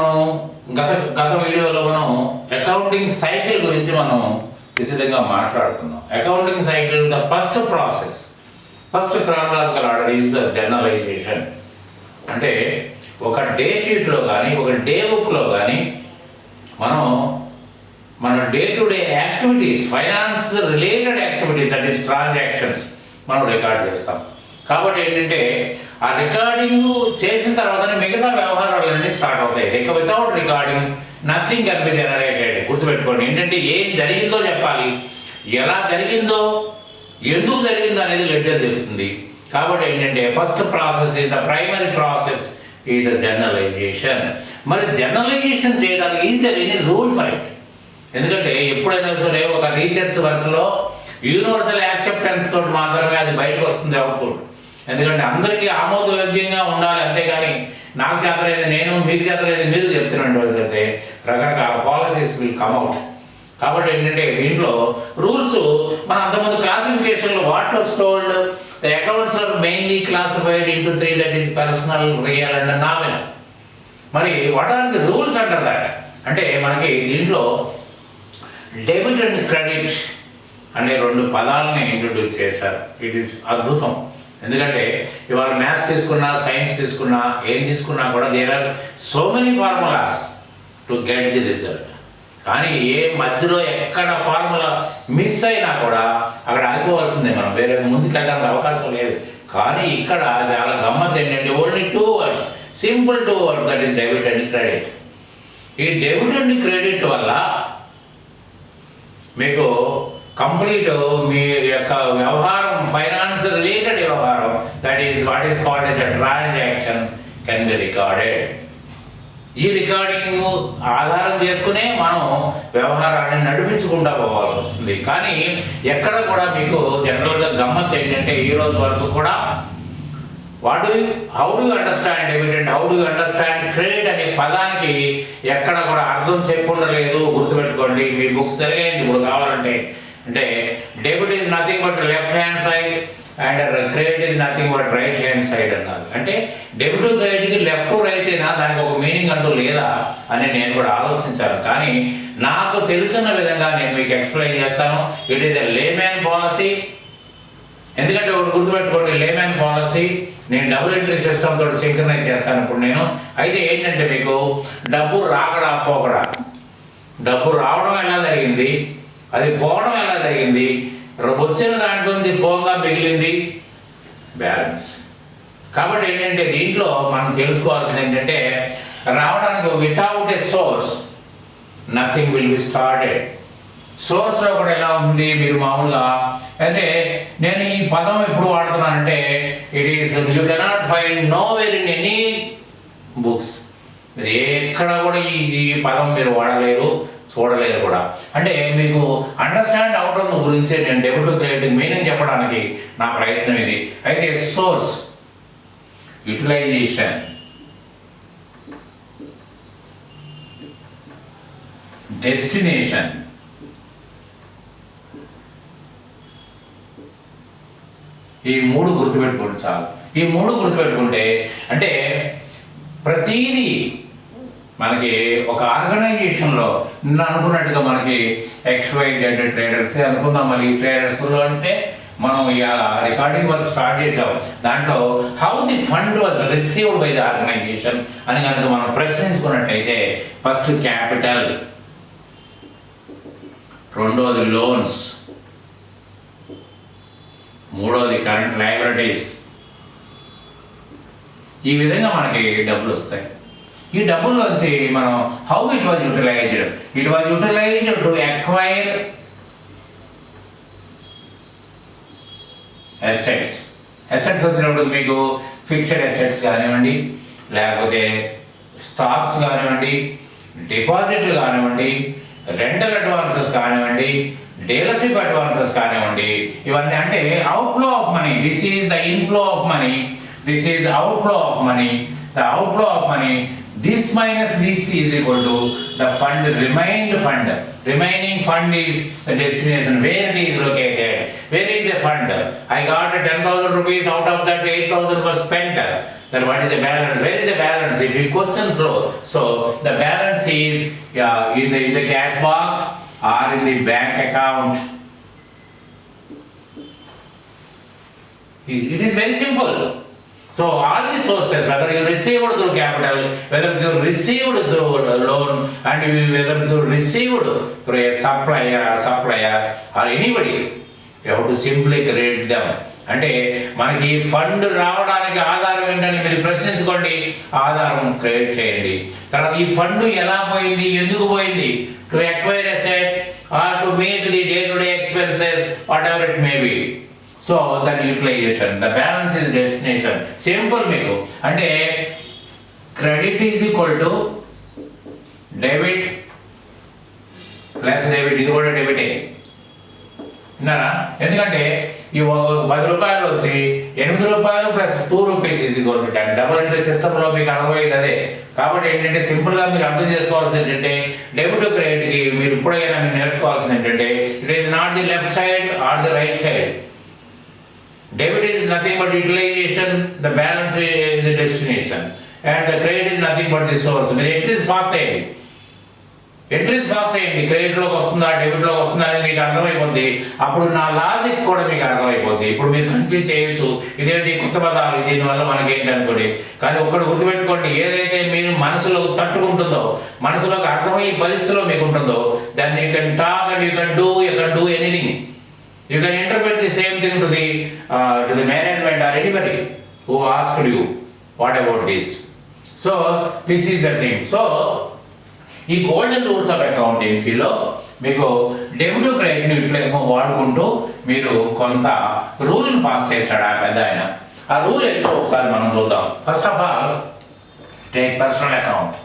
మనం గత గత వీడియోలో మనం అకౌంటింగ్ సైకిల్ గురించి మనం విశదంగా మాట్లాడుకున్నాం. Accounting cycle the first process, first chronological order is journalisation. అంటే ఒక డే షీట్లో కానీ ఒక డే బుక్లో కానీ మనం మన day to day activities, finance related activities, that is transactions మనం రికార్డ్ చేస్తాం. కాబట్టి ఏంటంటే ఆ రికార్డింగ్ చేసిన తర్వాతనే మిగతా వ్యవహారాలన్నీ స్టార్ట్ అవుతాయి. Without recording nothing can be generated. గుర్తుపెట్టుకోండి, ఏంటంటే ఏం జరిగిందో చెప్పాలి, ఎలా జరిగిందో, ఎందుకు జరిగిందో అనేది లెడ్జర్ చెబుతుంది. కాబట్టి ఏంటంటే first process is the primary process is the journalization. మరి జర్నలైజేషన్ చేయడానికి is there any rule for it? ఎందుకంటే ఎప్పుడైనా సరే ఒక రీసెర్చ్ వర్క్లో యూనివర్సల్ యాక్సెప్టెన్స్ తోటి మాత్రమే అది బయటకు వస్తుంది అవుట్పుట్. ఎందుకంటే అందరికీ ఆమోదయోగ్యంగా ఉండాలి, అంతేగాని నాకు చేతనైతే నేను, మీకు చేతనైతే మీరు చెప్తున్నట్టు రకరకాల పాలసీస్ విల్ కమ్అవుట్. కాబట్టి ఏంటంటే దీంట్లో రూల్స్ మనం అంతమంది క్లాసిఫికేషన్లో what was told the accounts are mainly classified into 3, that is personal, real and nominal. మరి what are the rules under that అంటే మనకి దీంట్లో డెబిట్ అండ్ క్రెడిట్ అనే 2 పదాలని ఇంట్రొడ్యూస్ చేశారు. ఇట్ ఈస్ అద్భుతం. ఎందుకంటే ఇవాళ మ్యాథ్స్ తీసుకున్నా, సైన్స్ తీసుకున్నా, ఏం తీసుకున్నా కూడా there are so many formulas to get the result. కానీ ఏ మధ్యలో ఎక్కడ ఫార్ములా మిస్ అయినా కూడా అక్కడ ఆగిపోవాల్సిందే, మనం వేరే ముందుకు వెళ్ళడానికి అవకాశం లేదు. కానీ ఇక్కడ చాలా గమ్మత్ ఏంటంటే only 2 words, simple 2 words, that is debit and credit. ఈ డెబిట్ అండ్ క్రెడిట్ వల్ల మీకు కంప్లీట్ మీ యొక్క వ్యవహారం, ఫైనాన్స్ రిలేటెడ్ వ్యవహారం, that is what is called as a transaction can be recorded. ఈ రికార్డింగ్ ఆధారం చేసుకునే మనం వ్యవహారాన్ని నడిపించుకుంటూ పోవాల్సి వస్తుంది. కానీ ఎక్కడ కూడా మీకు జనరల్గా గమ్మత్ ఏంటంటే ఈ రోజు వరకు కూడా how do you understand debit and how do you understand credit అనే పదానికి ఎక్కడ కూడా అర్థం చెప్పుండలేదు. గుర్తుపెట్టుకోండి, మీ బుక్స్ తిరగండి ఇప్పుడు కావాలంటే. అంటే debit is nothing but left hand side and credit is nothing but right hand side అన్నారు. అంటే డెబిట్ క్రెడిట్కి లెఫ్ట్ రైట్ అయినా దానికి ఒక మీనింగ్ అంటూ లేదా అని నేను కూడా ఆలోచించాను. కానీ నాకు తెలుసున్న విధంగా నేను మీకు ఎక్స్ప్లెయిన్ చేస్తాను. It is a layman policy. ఎందుకంటే ఒకటి గుర్తుపెట్టుకోండి, లేమ్యాన్ పాలసీ నేను డబుల్ ఎంట్రీ సిస్టమ్ తోటి సింక్రనైజ్ చేస్తాను ఇప్పుడు నేను. అయితే ఏంటంటే మీకు డబ్బు రాకడా పోకడా, డబ్బు రావడం ఎలా జరిగింది, అది పోవడం ఎలా జరిగింది, వచ్చిన దాంట్లో నుంచి పోగా మిగిలింది బ్యాలెన్స్. కాబట్టి ఏంటంటే దీంట్లో మనం తెలుసుకోవాల్సింది ఏంటంటే రావడానికి without a source nothing will be started. సోర్స్లో కూడా ఎలా ఉంది, మీరు మామూలుగా అంటే నేను ఈ పదం ఎప్పుడు వాడుతున్నానంటే it is you cannot find nowhere in any books. మీరు ఎక్కడ కూడా ఈ పదం మీరు వాడలేరు, చూడలేరు కూడా. అంటే మీకు అండర్స్టాండ్ అవడం గురించి నేను డెబిట్ క్రెడిట్ మీనింగ్ చెప్పడానికి నా ప్రయత్నం ఇది. అయితే సోర్స్, యూటిలైజేషన్, డెస్టినేషన్, ఈ 3 గుర్తుపెట్టుకోండి చాలు. ఈ 3 గుర్తుపెట్టుకుంటే అంటే ప్రతీదీ మనకి ఒక ఆర్గనైజేషన్లో నిన్న అనుకున్నట్టుగా మనకి XYZ ట్రేడర్స్ అనుకుందాం. మళ్ళీ ఈ ట్రేడర్స్లో అంటే మనం రికార్డింగ్ వర్క్ స్టార్ట్ చేసాం. దాంట్లో how the fund was received by the organisation అని కనుక మనం ప్రశ్నించుకున్నట్టయితే ఫస్ట్ క్యాపిటల్, రెండోది లోన్స్, మూడోది కరెంట్ లయబిలిటీస్. ఈ విధంగా మనకి డబ్బులు వస్తాయి. ఈ డబ్బుల్లోంచి మనం how it was utilised, it was utilised to acquire assets. Assets వచ్చినప్పుడు మీకు ఫిక్స్డ్ అసెట్స్ కానివ్వండి, లేకపోతే స్టాక్స్ కానివ్వండి, డిపాజిట్లు కానివ్వండి, రెంటల్ అడ్వాన్సెస్ కానివ్వండి, డీలర్షిప్ అడ్వాన్సెస్ కానివ్వండి, ఇవన్నీ అంటే outflow of money. This is the inflow of money, this is outflow of money. The outflow of money, this minus this is equal to the fund, remaining fund is the destination, where it is located, where is the fund. I got 10,000 rupees, out of that 8,000 was spent. then what is the balance? Where is the balance? If you question flow, so the balance is in the cash box or in the bank account. It is very simple. So all the sources, whether you received through capital, whether you received through a loan, and whether you received through a supplier or anybody, you have to simply create them. అంటే మనకి fund రావడానికి ఆధారం ఏంటని మీరు ప్రశ్నించుకోండి, ఆధారం create చేయండి. తర్వాత ఈ ఫండ్ ఎలా పోయింది, ఎందుకు పోయింది? To acquire asset or to meet the day to day expenses, whatever it may be. So that utilisation, the balance is destination. Simple మీకు. అంటే credit is equal to debit plus debit. ఇది కూడా డెబిటే, విన్నారా? ఎందుకంటే ఈ 10 రూపాయలు వచ్చి 8 రూపాయలు plus 2 rupees is equal to 10. Double entry సిస్టంలో మీకు అర్థమైంది అదే. కాబట్టి ఏంటంటే సింపుల్గా మీరు అర్థం చేసుకోవాల్సింది ఏంటంటే డెబిట్ క్రెడిట్కి మీరు ఇప్పుడైనా మీరు నేర్చుకోవాల్సింది ఏంటంటే it is not the left side or the right side. Debit is nothing but utilization, the balance is the destination, and the credit is nothing but the source. మీరు ఎంట్రీస్ పాస్ చేయండి, క్రెడిట్లోకి వస్తుందా డెబిట్లోకి వస్తుందా అనేది మీకు అర్థమైపోద్ది. అప్పుడు నా లాజిక్ కూడా మీకు అర్థమైపోద్ది. ఇప్పుడు మీరు కన్ఫ్యూజ్ చేయొచ్చు, ఇదేంటి కొత్త పదాలు, దీనివల్ల మనకి ఏంటి అనుకోండి. కానీ ఒక్కటి గుర్తుపెట్టుకోండి, ఏదైతే మీరు మనసులో తట్టుకుంటుందో, మనసులోకి అర్థమయ్యే పరిస్థితిలో మీకు ఉంటుందో, దాన్ని you can talk and you can do anything. You can interpret the same thing to the management or anybody who asked you, what about this? So this is the thing. So ఈ golden rules of అకౌంటెన్సీలో మీకు debit క్రెడిట్ని ఇట్లా వాడుకుంటూ మీరు కొంత రూల్ని pass చేశాడు ఆ పెద్ద ఆయన. ఆ రూల్ ఏంటో ఒకసారి మనం చూద్దాం. First of all take personal account.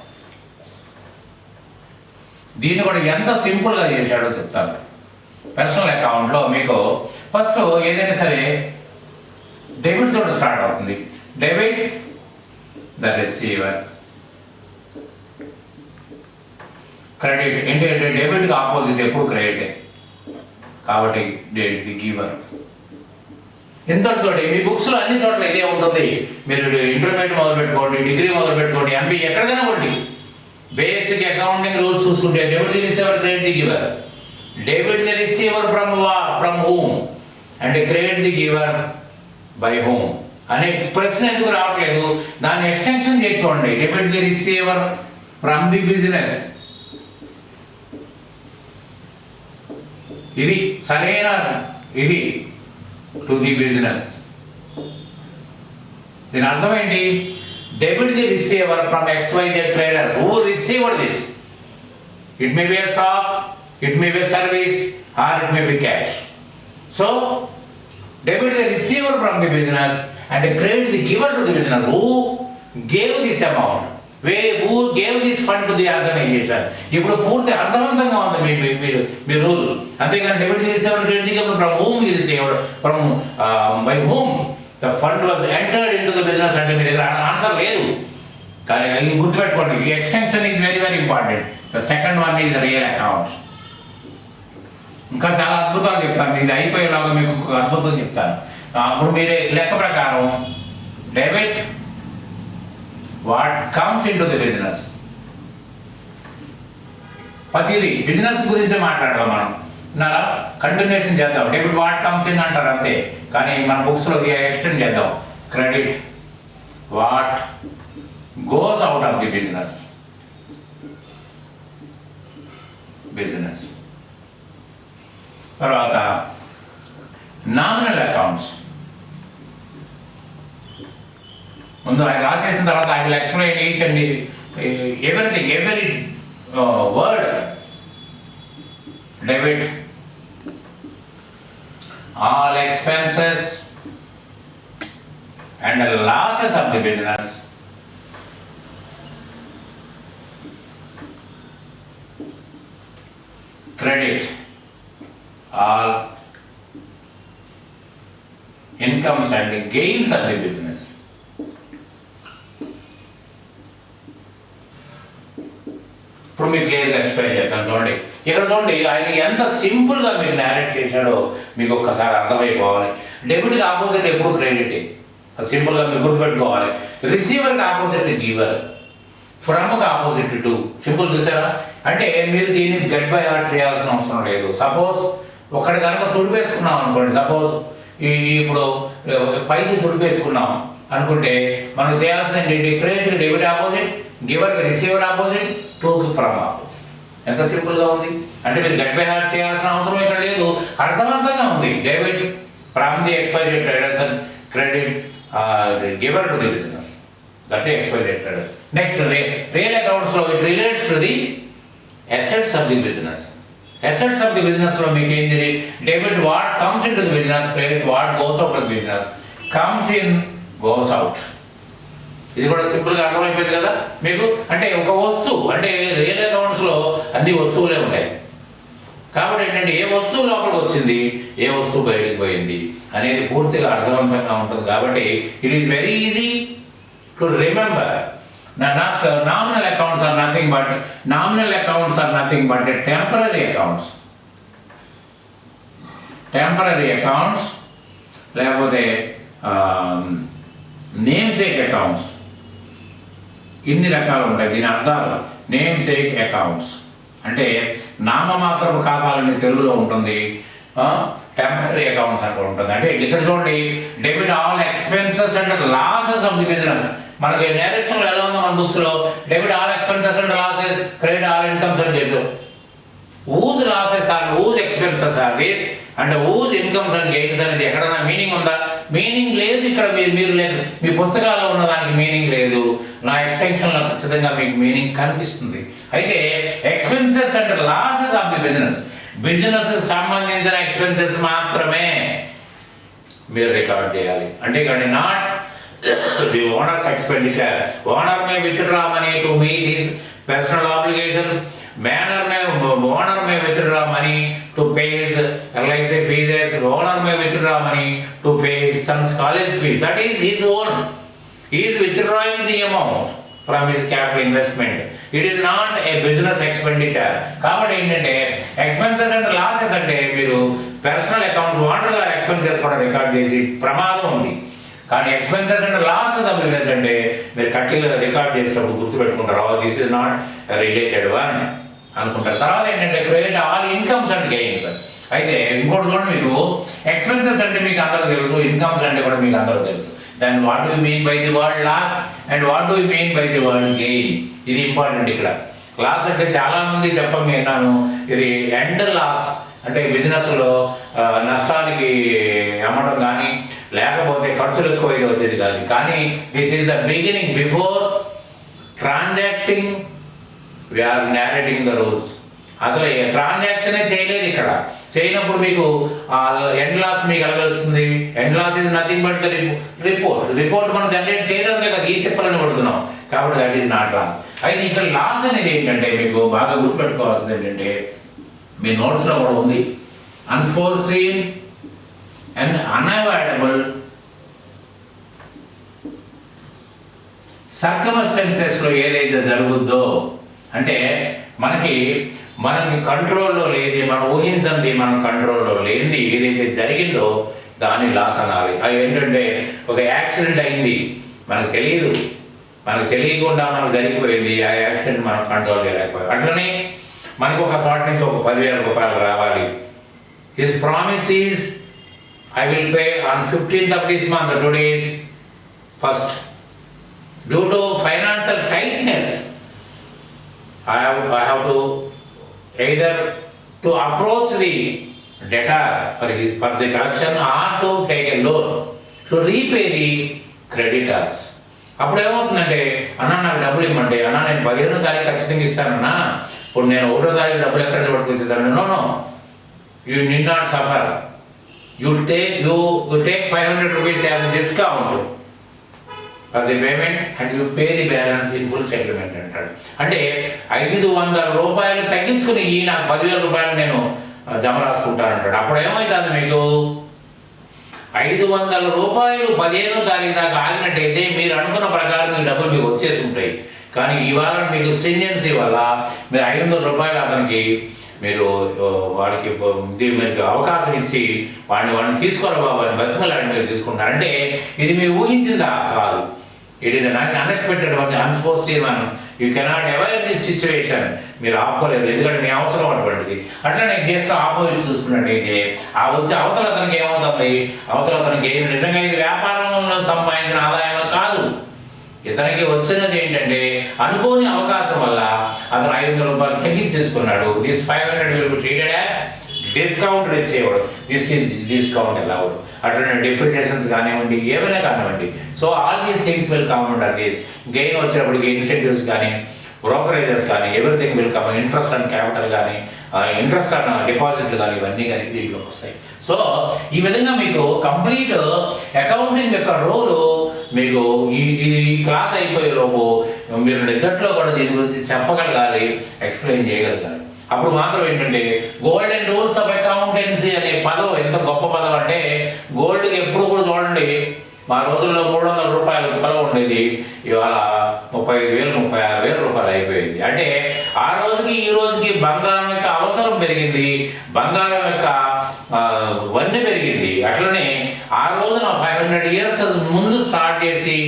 దీన్ని కూడా ఎంత సింపుల్గా చేశాడో చెప్తాను. పర్సనల్ అకౌంట్లో మీకు ఫస్ట్ ఏదైనా సరే డెబిట్ తోటి స్టార్ట్ అవుతుంది. డెబిట్ ద రిసీవర్, క్రెడిట్ ఏంటంటే డెబిట్కి ఆపోజిట్ ఎప్పుడు క్రెడిటే, కాబట్టి ది గివర్. ఇంతటితో మీ బుక్స్లో అన్ని చోట్ల ఇదే ఉంటుంది. మీరు ఇంటర్మీడియట్ మొదలు పెట్టుకోండి, డిగ్రీ మొదలు పెట్టుకోండి, ఎంబీ ఎక్కడికైనా పోండి, బేసిక్ అకౌంటింగ్ రూల్స్ చూసుకుంటే debit the receiver, credit the giver. Debit the receiver from whom and credit the giver by whom అనే ప్రశ్న ఎందుకు రావట్లేదు? దాన్ని ఎక్స్టెన్షన్ చేసి చూడండి. Debit the receiver from the business. ఇది సరైన ఇది టు ది బిజినెస్. దీని అర్థం ఏంటి? Debit the receiver from XYZ traders who received this. It may B a stock, it may be service, or it may be cash. So debit the receiver from the business and credit the giver to the business who gave this amount, who gave this fund to the organization. ఇప్పుడు పూర్తి అర్థవంతంగా ఉంది మీ rule. అంతేగాని debit the receiver, credit the giver from whom he received, from by whom the fund was entered into the business అంటే మీ దగ్గర answer లేదు. కానీ ఇది గుర్తుపెట్టుకోండి, ఈ extension is very very important. The second one is real account. ఇంకా చాలా అద్భుతాలు చెప్తాను, ఇది అయిపోయేలాగా మీకు ఒక అద్భుతం చెప్తాను. అప్పుడు మీరే లెక్క ప్రకారం debit what comes in to the business. ప్రతిదీ బిజినెస్ గురించి మాట్లాడదాం మనం. విన్నారా? కంటిన్యూషన్ చేద్దాం. డెబిట్ వాట్ కమ్స్ ఇన్ అంటారు అంతే, కానీ మన బుక్స్లో ఎక్స్టెండ్ చేద్దాం. Credit what goes out of the business. తర్వాత నామినల్ అకౌంట్స్. ముందు ఆయన రాసేసిన తర్వాత I will explain each and everything, every word. Debit all expenses and losses of the business. Credit all incomes and the gains of the business. ఇప్పుడు మీకు క్లియర్గా explain చేస్తాను చూడండి. ఇక్కడ చూడండి ఆయన ఎంత సింపుల్గా మీకు నేరేట్ చేశాడో మీకు ఒక్కసారి అర్థమైపోవాలి. డెబిట్కి ఆపోజిట్ ఎప్పుడు క్రెడిటే. సింపుల్గా మీరు గుర్తుపెట్టుకోవాలి. రిసీవర్కి ఆపోజిట్ గివర్, ఫ్రమ్కి ఆపోజిట్ టు. సింపుల్ చూసారా? అంటే మీరు దీన్ని గెట్ బై హార్ట్ చేయాల్సిన అవసరం లేదు. సపోజ్ ఒకటి కనుక తుడిపేసుకున్నాం అనుకోండి, సపోజ్ ఇప్పుడు పైకి తుడిపేసుకున్నాం అనుకుంటే మనకు చేయాల్సింది ఏంటి? క్రెడిట్కి డెబిట్ ఆపోజిట్, గివర్కి రిసీవర్ ఆపోజిట్, టూకి ఫ్రమ్ ఆపోజిట్. ఎంత సింపుల్గా ఉంది అంటే మీరు గెట్ బై హార్ట్ చేయాల్సిన అవసరం ఇక్కడ లేదు, అర్థవంతంగా ఉంది. Debit from the expired traders and credit giver to the business, that expired traders. Next real అకౌంట్స్లో it relates to the assets of the business. Assets of the బిజినెస్లో మీకు ఏంటి? Debit what comes in to the business, credit what goes out of the business. Comes in, goes out. ఇది కూడా సింపుల్గా అర్థమైపోయింది కదా మీకు. అంటే ఒక వస్తువు అంటే రియల్ అకౌంట్స్లో అన్ని వస్తువులే ఉంటాయి కాబట్టి ఏంటంటే ఏ వస్తువు లోపలికి వచ్చింది, ఏ వస్తువు బయటికి పోయింది అనేది పూర్తిగా అర్థవంతంగా ఉంటుంది. కాబట్టి it is very easy to remember. Nominal accounts are nothing but temporary accounts. Temporary accounts లేకపోతే నేమ్ సేక్ అకౌంట్స్, ఇన్ని రకాలు ఉంటాయి. దీని అర్థాలు నేమ్ సేక్ అకౌంట్స్ అంటే నామమాత్రపు ఖాతాలని తెలుగులో ఉంటుంది, టెంపరరీ అకౌంట్స్ అని ఉంటుంది. అంటే ఇక్కడ చూడండి, debit all expenses and losses of the business. మనకి నేరేషన్లో ఎలా ఉందో మన బుక్స్లో debit all expenses and losses, credit all incomes and gains. Whose losses are, whose expenses are this and whose incomes and gains అనేది ఎక్కడైనా మీనింగ్ ఉందా? Meaning లేదు. ఇక్కడ మీరు లేదు, మీ పుస్తకాల్లో ఉన్న దానికి మీనింగ్ లేదు. నా ఎక్స్టెన్షన్లో ఖచ్చితంగా మీకు మీనింగ్ కనిపిస్తుంది. అయితే expenses and losses of the business, business సంబంధించిన ఎక్స్పెన్సెస్ మాత్రమే మీరు రికార్డ్ చేయాలి. అంటే ఇక్కడ not the owners expenditure. Owner May withdraw money to meet his personal obligations. Owner may withdraw money to pay his LIC fees. Owner may withdraw money to pay his son's college fees. That is his own. He is withdrawing the amount from his capital investment. It is not a business expenditure. కాబట్టి ఏంటంటే expenses and losses అంటే మీరు personal accounts owner గారి expenses కూడా record చేసి ప్రమాదం ఉంది. కానీ expenses and losses of business అంటే మీరు కట్టిగా రికార్డ్ చేసేటప్పుడు గుర్తుపెట్టుకుంటారు, this is not related one అనుకుంటారు. తర్వాత ఏంటంటే credit all incomes and gains. అయితే ఇంకోటి చూడండి, మీకు ఎక్స్పెన్సెస్ అంటే మీకు అందరూ తెలుసు, ఇన్కమ్స్ అంటే కూడా మీకు అందరూ తెలుసు. Then what do mean by the word loss and what do mean by the word gain? ఇది ఇంపార్టెంట్. ఇక్కడ లాస్ అంటే చాలా మంది చెప్పండి విన్నాను, ఇది ఎండ్ లాస్ అంటే బిజినెస్లో నష్టానికి అమ్మటం కానీ లేకపోతే ఖర్చులు ఎక్కువ ఇది వచ్చేది కాదు. కానీ this is the beginning. Before transacting we are narrating the rules. అసలు ట్రాన్సాక్షనే చేయలేదు ఇక్కడ. చేయనప్పుడు మీకు ఎండ్ లాస్ మీకు ఎలా తెలుస్తుంది? And loss is nothing but the report మనం జనరేట్ చేయడానికి కదా ఈ తిప్పలని పడుతున్నాం. కాబట్టి దట్ ఈస్ నాట్ లాస్. అయితే ఇక్కడ లాస్ అనేది ఏంటంటే మీకు బాగా గుర్తుపెట్టుకోవాల్సింది ఏంటంటే మీ నోట్స్లో కూడా ఉంది, అన్ఫోర్సీన్ అండ్ అన్అవాయిడబుల్ సర్కమ్స్టెన్సెస్లో ఏదైతే జరుగుద్దో అంటే మనకి కంట్రోల్లో లేని, మనం ఊహించండి, మనం కంట్రోల్లో లేనిది ఏదైతే జరిగిందో దాన్ని లాస్ అనాలి. అది ఏంటంటే ఒక యాక్సిడెంట్ అయింది, మనకు తెలియదు, మనకు తెలియకుండా మనకు జరిగిపోయింది, ఆ యాక్సిడెంట్ మనం కంట్రోల్ చేయలేకపోయాం. అట్లనే మనకు ఒక చోట నుంచి ఒక 10,000 రూపాయలు రావాలి. His promise is I will pay on 15th of this month. Today is 1st. Due to financial tightness, I have to either to approach the debtor for the collection or to take a loan to repay the creditors. అప్పుడు ఏమవుతుందంటే, అన్న నాకు డబ్బులు ఇమ్మంటే, అన్న నేను 15వ తారీఖు ఖచ్చితంగా ఇస్తానన్నా, ఇప్పుడు నేను 1వ తారీఖు డబ్బులు ఎక్కడ నుంచి పట్టుకొచ్చేదాన్ని? No, you need not suffer. You take 500 rupees as a discount for the payment and you pay the balance in full settlement అంటాడు. అంటే 500 రూపాయలు తగ్గించుకుని నాకు 10,000 రూపాయలు నేను జమ రాసుకుంటానంటాడు. అప్పుడు ఏమవుతుంది, మీకు 500 రూపాయలు 15వ తారీఖు దాకా ఆగినట్టయితే మీరు అనుకున్న ప్రకారం మీ డబ్బులు మీకు వచ్చేసి ఉంటాయి. కానీ ఇవాళ మీకు స్ట్రింజెన్సీ వల్ల మీరు 500 రూపాయలు అతనికి మీరు వాడికి మీకు అవకాశం ఇచ్చి వాడిని తీసుకోరా బాబు అని బతిమలాడి మీరు తీసుకుంటారు. అంటే ఇది మీరు ఊహించిందా? కాదు. It is an unexpected one, unforeseen one. You cannot avoid this situation. మీరు ఆపుకోలేరు, ఎందుకంటే మీ అవసరం అటువంటిది. అట్లా నేను జస్ట్ ఆపోజిట్ చూసుకున్నట్టయితే ఆ వచ్చే అవతల అతనికి ఏమవుతుంది? అవతల అతనికి నిజంగా ఇది వ్యాపారంలో సంపాదించిన ఆదాయం కాదు. ఇతనికి వచ్చినది ఏంటంటే అనుకోని అవకాశం వల్ల అతను 500 రూపాయలు తగ్గించి తీసుకున్నాడు. This 500 will be treated as discount received, discount allowed. అట్లనే డిప్రిసియేషన్స్ కానివ్వండి, ఏమైనా కానివ్వండి. So all these things will come under this. Gain వచ్చినప్పటికి ఇన్సెంటివ్స్ కానీ, బ్రోకరేజెస్ కానీ, everything will come. Interest on capital కానీ, ఇంట్రెస్ట్ ఆన్ డిపాజిట్లు కానీ, ఇవన్నీ కానీ దీంట్లోకి వస్తాయి. సో ఈ విధంగా మీకు కంప్లీట్ అకౌంటింగ్ యొక్క రోలు మీకు ఈ క్లాస్ అయిపోయే లోపు మీరు నిజట్లో కూడా దీని గురించి చెప్పగలగాలి, ఎక్స్ప్లెయిన్ చేయగలగాలి. అప్పుడు మాత్రం ఏంటంటే గోల్డెన్ రూల్స్ ఆఫ్ అకౌంటెన్సీ అనే పదం ఎంత గొప్ప పదం అంటే, గోల్డ్కి ఎప్పుడు కూడా చూడండి, మా రోజుల్లో 300 రూపాయలు ధర ఉండేది, ఇవాళ 35,000 36,000 రూపాయలు అయిపోయింది. అంటే ఆ రోజుకి ఈ రోజుకి బంగారం యొక్క అవసరం పెరిగింది, బంగారం యొక్క వన్నె పెరిగింది. అట్లనే ఆ రోజున 500 years ముందు స్టార్ట్ చేసి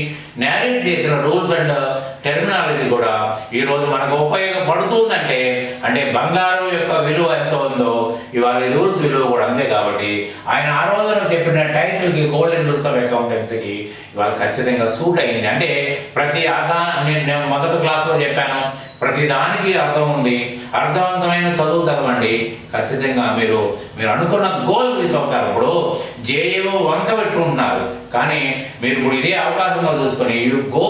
నేరేట్ చేసిన రూల్స్ అండ్ టెర్మినాలజీ కూడా ఈ రోజు మనకు ఉపయోగపడుతుందంటే, అంటే బంగారం యొక్క విలువ ఎంత ఉందో ఇవాళ ఈ రూల్స్ విలువ కూడా అంతే. కాబట్టి ఆయన ఆ రోజున చెప్పిన టైటిల్కి గోల్డెన్ రూల్స్ ఆఫ్ అకౌంటెన్సీకి ఇవాళ ఖచ్చితంగా సూట్ అయింది. అంటే ప్రతి నేను మొదటి క్లాస్లో చెప్పాను, ప్రతి దానికి అర్థం ఉంది. అర్థవంతమైన చదువు చదవండి, ఖచ్చితంగా మీరు అనుకున్న గోల్ రీచ్ అవుతారు. ఇప్పుడు జేఏఓ వంక పెట్టుకుంటున్నారు, కానీ మీరు ఇప్పుడు ఇదే అవకాశంగా చూసుకొని you go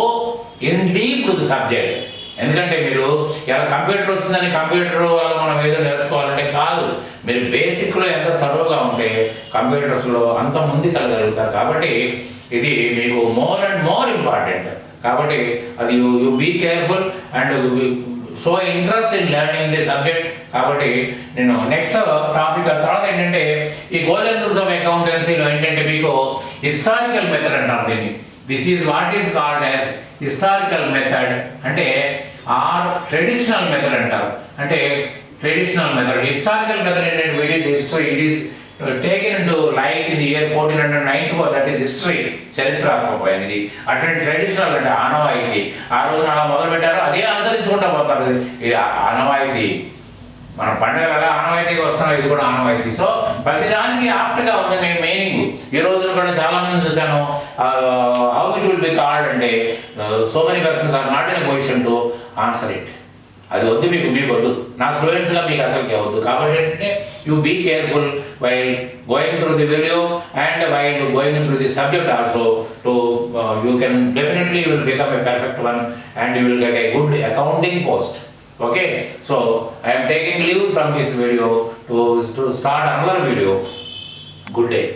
in deep to the subject. ఎందుకంటే మీరు ఇలా కంప్యూటర్ వచ్చిందని కంప్యూటర్ వల్ల మనం ఏదో నేర్చుకోవాలంటే కాదు. మీరు బేసిక్లో ఎంత తరువుగా ఉంటే కంప్యూటర్స్లో అంత ముందుకు వెళ్ళగలుగుతారు. కాబట్టి ఇది మీకు మోర్ అండ్ మోర్ ఇంపార్టెంట్. కాబట్టి అది you be careful and show interest in learning the subject. కాబట్టి నేను నెక్స్ట్ టాపిక్ తర్వాత ఏంటంటే ఈ గోల్డెన్ రూల్స్ ఆఫ్ అకౌంటెన్సీలో ఏంటంటే మీకు హిస్టారికల్ మెథడ్ అంటారు దీన్ని. This is what is called as historical method, అంటే ఆర్ ట్రెడిషనల్ మెథడ్ అంటారు. అంటే ట్రెడిషనల్ మెథడ్, హిస్టారికల్ మెథడ్ ఏంటంటే it is history, it is taken into like in the year 1494, that is history, చరిత్రాత్మకమైనది. అటువంటి traditional అంటే ఆనవాయితీ. ఆ రోజున అలా మొదలు పెట్టారు, అదే అనుసరించుకుంటూ పోతారు. ఇది ఆనవాయితీ. మన పండుగలు అలా ఆనవాయితీగా వస్తున్నాం, ఇది కూడా ఆనవాయితీ. సో ప్రతిదానికి ఆప్ట్గా ఉంది మీనింగ్. ఈ రోజున కూడా చాలా మందిని చూశాను, how it will be called అంటే so many persons are not in a position to answer it. అది వద్దు, మీకు వద్దు, నా స్టూడెంట్స్గా మీకు అసలుకి వద్దు. కాబట్టి ఏంటంటే you be careful while going through the video and while going through the subject also to you can definitely will become a perfect one and you will get a good accounting post. Okay, so I am taking leave from this video to start another video. Good day.